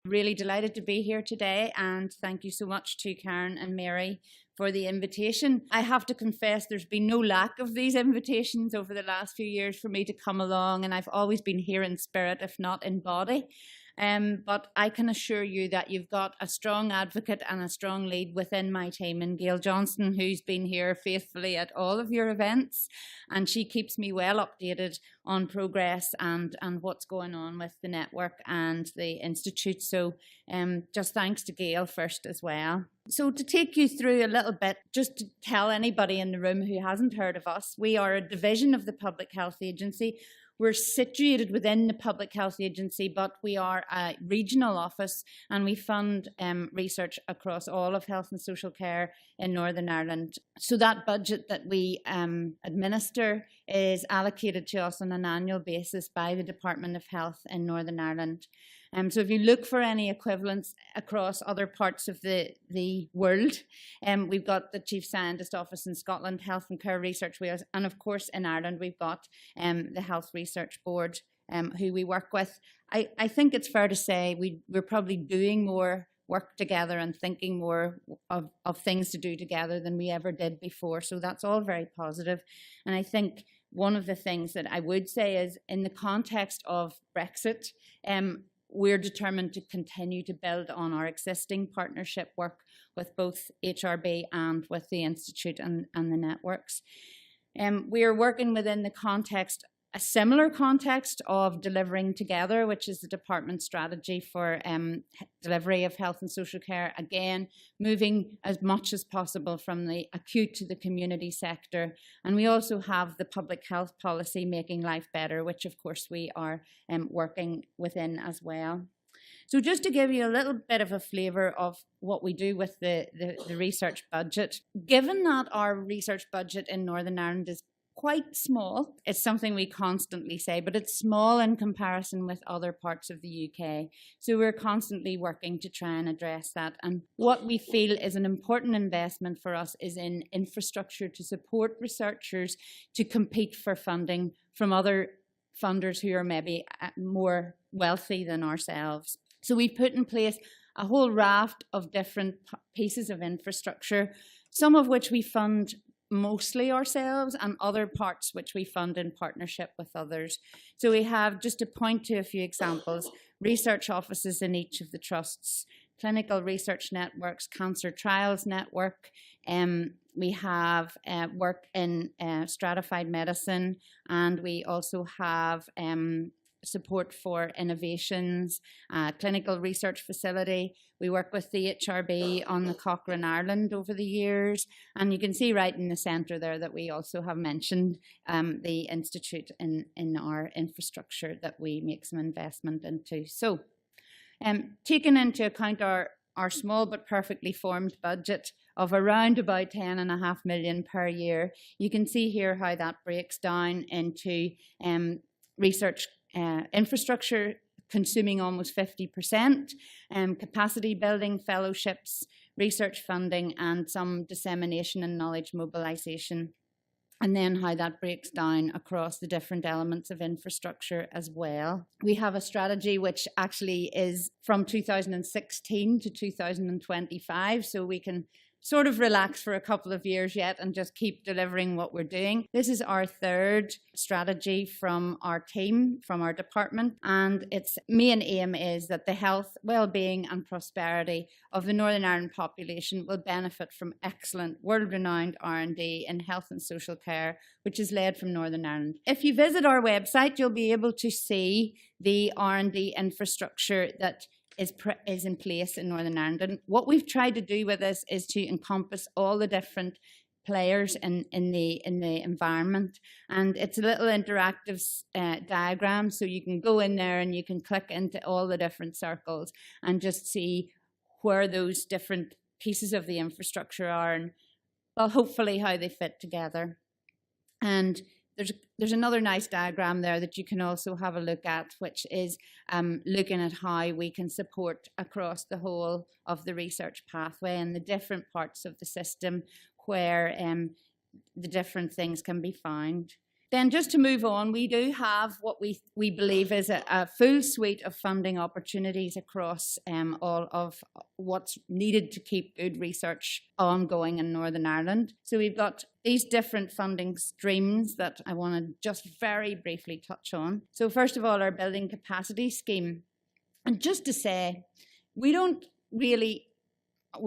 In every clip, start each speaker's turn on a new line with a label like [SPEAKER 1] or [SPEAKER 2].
[SPEAKER 1] Really delighted to be here today, and thank you so much to Karen and Mary for the invitation. I have to confess there's been no lack of these invitations over the last few years for me to come along, and I've always been here in spirit, if not in body. But I can assure you that you've got a strong advocate and a strong lead within my team in Gail Johnston, who's been here faithfully at all of your events, and she keeps me well updated on progress and what's going on with the network and the Institute. So just thanks to Gail first as well. So to take you through a little bit, just to tell anybody in the room who hasn't heard of us, we are a division of the Public Health Agency. We're situated within the Public Health Agency, but we are a regional office and we fund research across all of health and social care in Northern Ireland. So that budget that we administer is allocated to us on an annual basis by the Department of Health in Northern Ireland. So if you look for any equivalents across other parts of the world, we've got the Chief Scientist Office in Scotland, Health and Care Research Wales, and of course in Ireland we've got the Health Research Board who we work with. I think it's fair to say we're probably doing more work together and thinking more of things to do together than we ever did before. So that's all very positive. And I think one of the things that I would say is in the context of Brexit, we're determined to continue to build on our existing partnership work with both HRB and with the Institute and the networks. We are working within the context, a similar context of delivering together, which is the department strategy for delivery of health and social care, again, moving as much as possible from the acute to the community sector. And we also have the public health policy, Making Life Better, which of course we are working within as well. So just to give you a little bit of a flavour of what we do with the research budget, given that our research budget in Northern Ireland is quite small. It's something we constantly say, but it's small in comparison with other parts of the UK. So we're constantly working to try and address that. And what we feel is an important investment for us is in infrastructure to support researchers to compete for funding from other funders who are maybe more wealthy than ourselves. So we've put in place a whole raft of different pieces of infrastructure, some of which we fund mostly ourselves and other parts which we fund in partnership with others. So we have, just to point to a few examples, research offices in each of the trusts, clinical research networks, cancer trials network. We have work in stratified medicine, and we also have support for innovations, clinical research facility. We work with the HRB on the Cochrane Ireland over the years. And you can see right in the centre there that we also have mentioned the Institute in our infrastructure that we make some investment into. So taking into account our small but perfectly formed budget of around about 10.5 million per year, you can see here how that breaks down into research infrastructure consuming almost 50%, capacity building, fellowships, research funding, and some dissemination and knowledge mobilisation. And then how that breaks down across the different elements of infrastructure as well. We have a strategy which actually is from 2016 to 2025, so we can sort of relax for a couple of years yet and just keep delivering what we're doing. This is our third strategy from our team, from our department, and its main aim is that the health, well-being and prosperity of the Northern Ireland population will benefit from excellent world-renowned R&D in health and social care, which is led from Northern Ireland. If you visit our website, you'll be able to see the R&D infrastructure that is in place in Northern Ireland. And what we've tried to do with this is to encompass all the different players in the environment. And it's a little interactive diagram, so you can go in there and you can click into all the different circles and just see where those different pieces of the infrastructure are and, well, hopefully how they fit together. And there's another nice diagram there that you can also have a look at, which is looking at how we can support across the whole of the research pathway and the different parts of the system where the different things can be found. Then just to move on, we do have what we believe is a full suite of funding opportunities across all of what's needed to keep good research ongoing in Northern Ireland. So we've got these different funding streams that I want to just very briefly touch on. So first of all, our building capacity scheme. And just to say, we're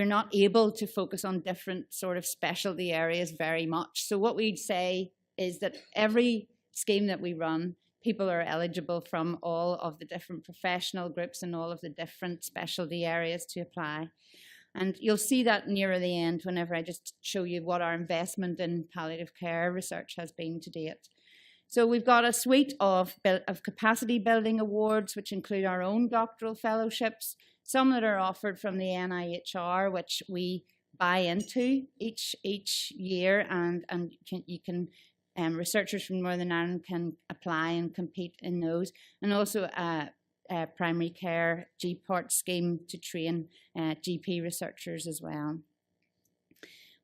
[SPEAKER 1] not able to focus on different sort of specialty areas very much. So what we'd say is that every scheme that we run, people are eligible from all of the different professional groups and all of the different specialty areas to apply. And you'll see that nearer the end whenever I just show you what our investment in palliative care research has been to date. So we've got a suite of capacity building awards, which include our own doctoral fellowships, some that are offered from the NIHR, which we buy into each year, and researchers from Northern Ireland can apply and compete in those, and also a primary care GPART scheme to train GP researchers as well.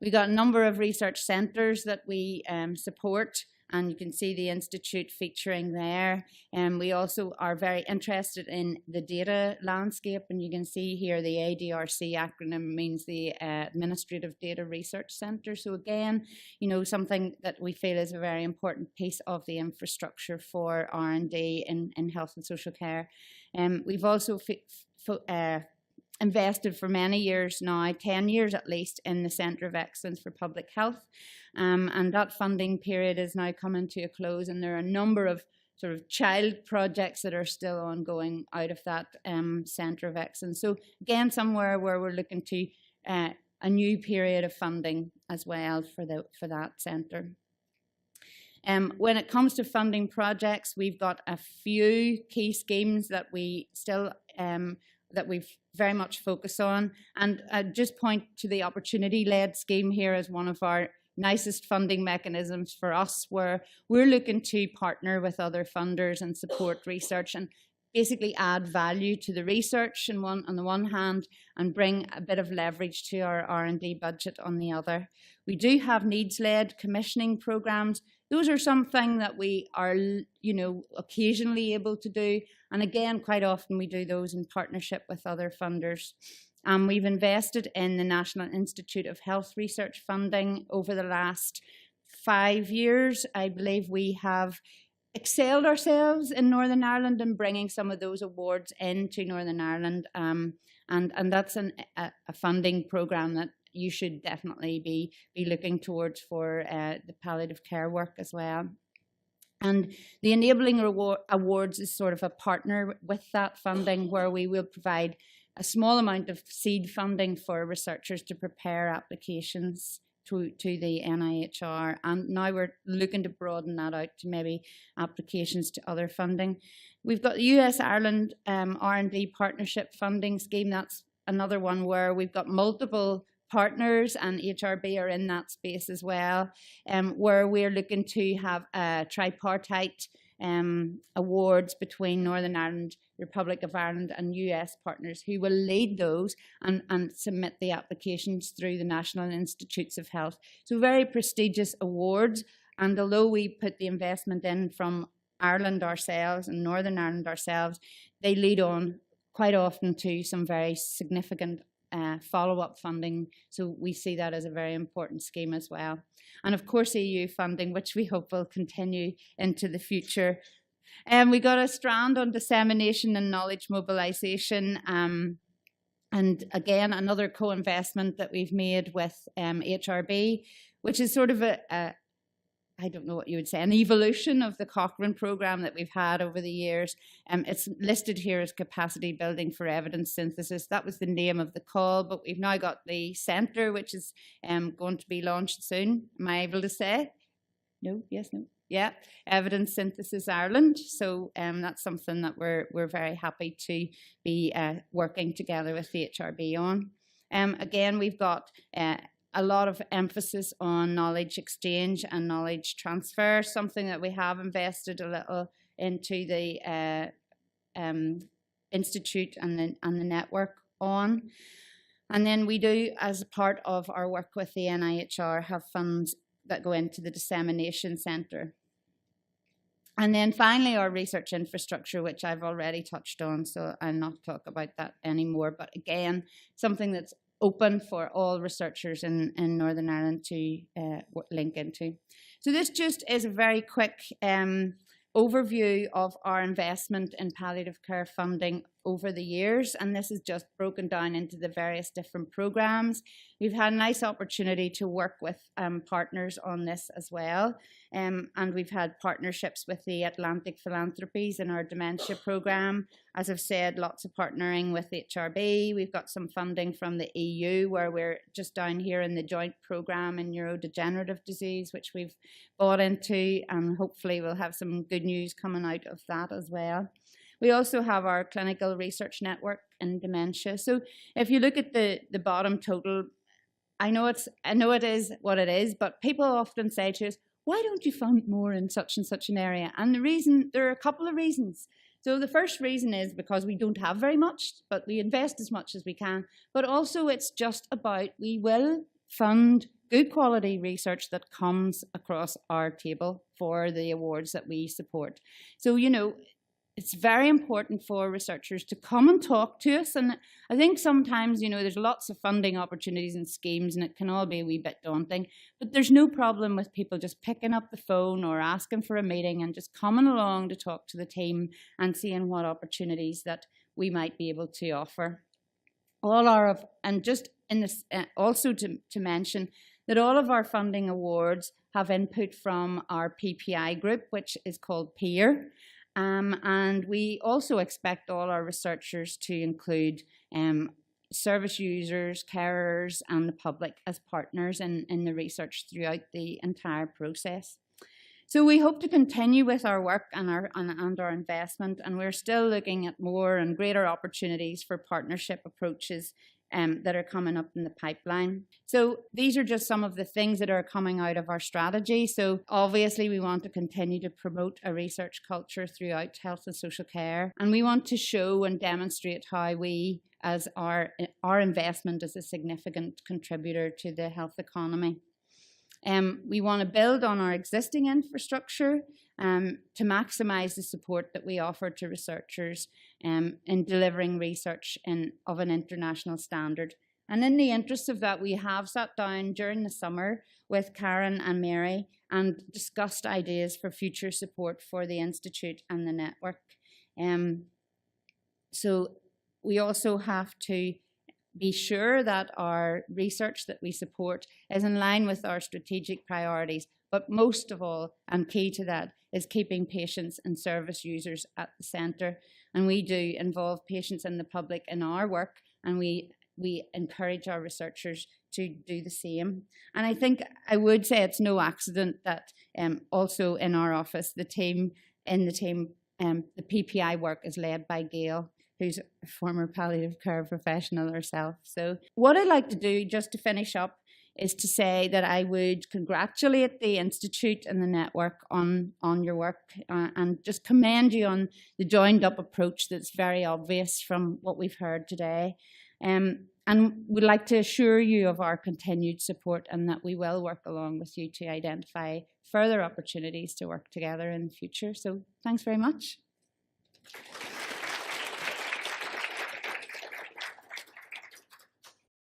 [SPEAKER 1] We've got a number of research centres that we support, and you can see the institute featuring there. And we also are very interested in the data landscape, and you can see here the ADRC acronym means the Administrative Data Research Centre. So again, you know, something that we feel is a very important piece of the infrastructure for R&D in health and social care. We've also invested for many years now, 10 years at least, in the Centre of Excellence for Public Health. And that funding period is now coming to a close, and there are a number of sort of child projects that are still ongoing out of that Centre of Excellence. So again, somewhere where we're looking to a new period of funding as well for that centre. When it comes to funding projects, we've got a few key schemes that we still that we've very much focus on, and I'd just point to the opportunity-led scheme here as one of our nicest funding mechanisms for us, where we're looking to partner with other funders and support research and basically add value to the research on the one hand, and bring a bit of leverage to our R&D budget on the other. We do have needs-led commissioning programs. Those are something that we are, you know, occasionally able to do. And again, quite often we do those in partnership with other funders. We've invested in the National Institute of Health Research funding over the last 5 years. I believe we have excelled ourselves in Northern Ireland in bringing some of those awards into Northern Ireland. And that's a funding programme that you should definitely be looking towards for the palliative care work as well. And the Enabling Awards is sort of a partner with that funding, where we will provide a small amount of seed funding for researchers to prepare applications to the NIHR. And now we're looking to broaden that out to maybe applications to other funding. We've got the US-Ireland R&D Partnership Funding Scheme. That's another one where we've got multiple partners, and HRB are in that space as well, where we're looking to have a tripartite awards between Northern Ireland, Republic of Ireland and US partners, who will lead those and submit the applications through the National Institutes of Health. So very prestigious awards, and although we put the investment in from Ireland ourselves and Northern Ireland ourselves, they lead on quite often to some very significant follow-up funding. So we see that as a very important scheme as well. And of course, EU funding, which we hope will continue into the future. We got a strand on dissemination and knowledge mobilisation. And again, another co-investment that we've made with HRB, which is sort of I don't know what you would say, an evolution of the Cochrane programme that we've had over the years. It's listed here as Capacity Building for Evidence Synthesis. That was the name of the call, but we've now got the centre, which is going to be launched soon. Am I able to say? No? Yes? No? Yeah, Evidence Synthesis Ireland. So that's something that we're very happy to be working together with the HRB on. Again, we've got a lot of emphasis on knowledge exchange and knowledge transfer, something that we have invested a little into the institute and the network on. And then we do, as part of our work with the NIHR, have funds that go into the dissemination centre. And then finally, our research infrastructure, which I've already touched on, so I'll not talk about that anymore. But again, something that's open for all researchers in Northern Ireland to link into. So this just is a very quick overview of our investment in palliative care funding over the years, and this is just broken down into the various different programs. We've had a nice opportunity to work with partners on this as well, and we've had partnerships with the Atlantic Philanthropies in our dementia program. As I've said, lots of partnering with HRB. We've got some funding from the EU, where we're just down here in the joint program in neurodegenerative disease, which we've bought into, and hopefully we'll have some good news coming out of that as well. We also have our clinical research network in dementia. So if you look at the bottom total, I know it is what it is, but people often say to us, why don't you fund more in such and such an area? And there are a couple of reasons. So the first reason is because we don't have very much, but we invest as much as we can. But also it's just about, we will fund good quality research that comes across our table for the awards that we support. So, you know, it's very important for researchers to come and talk to us. And I think sometimes, you know, there's lots of funding opportunities and schemes, and it can all be a wee bit daunting. But there's no problem with people just picking up the phone or asking for a meeting and just coming along to talk to the team and seeing what opportunities that we might be able to offer. And just in this, also to mention that all of our funding awards have input from our PPI group, which is called PEER. And we also expect all our researchers to include service users, carers, and the public as partners in the research throughout the entire process. So we hope to continue with our work and our investment, and we're still looking at more and greater opportunities for partnership approaches that are coming up in the pipeline. So these are just some of the things that are coming out of our strategy. So obviously we want to continue to promote a research culture throughout health and social care, and we want to show and demonstrate how we, as our investment is a significant contributor to the health economy. We want to build on our existing infrastructure to maximise the support that we offer to researchers in delivering research of an international standard. And in the interest of that, we have sat down during the summer with Karen and Mary and discussed ideas for future support for the Institute and the network. So we also have to be sure that our research that we support is in line with our strategic priorities. But most of all, and key to that, is keeping patients and service users at the centre. And we do involve patients and the public in our work, and we encourage our researchers to do the same. And I think I would say it's no accident that also in our office, the PPI work is led by Gail, who's a former palliative care professional herself. So what I'd like to do, just to finish up, is to say that I would congratulate the Institute and the network on your work and just commend you on the joined up approach that's very obvious from what we've heard today. And we'd like to assure you of our continued support and that we will work along with you to identify further opportunities to work together in the future. So thanks very much.